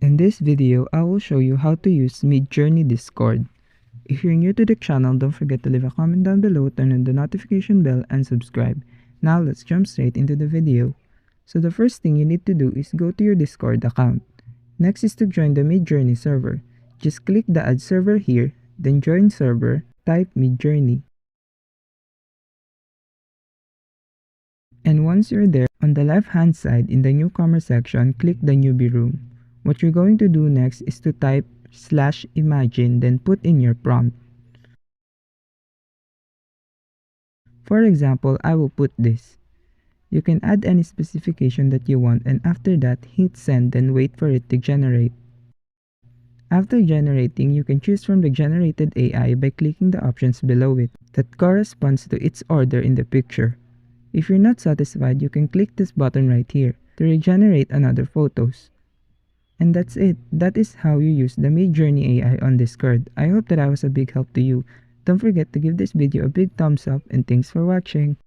In this video, I will show you how to use Midjourney Discord. If you're new to the channel, don't forget to leave a comment down below, turn on the notification bell, and subscribe. Now let's jump straight into the video. So the first thing you need to do is go to your Discord account. Next is to join the Midjourney server. Just click the Add Server here, then join server, type Midjourney. And once you're there, on the left hand side in the newcomer section, click the newbie room. What you're going to do next is to type /imagine, then put in your prompt. For example, I will put this. You can add any specification that you want, and after that, hit send, then wait for it to generate. After generating, you can choose from the generated AI by clicking the options below it that corresponds to its order in the picture. If you're not satisfied, you can click this button right here to regenerate another photos. And that's it. That is how you use the Midjourney AI on Discord. I hope that I was a big help to you. Don't forget to give this video a big thumbs up, and thanks for watching.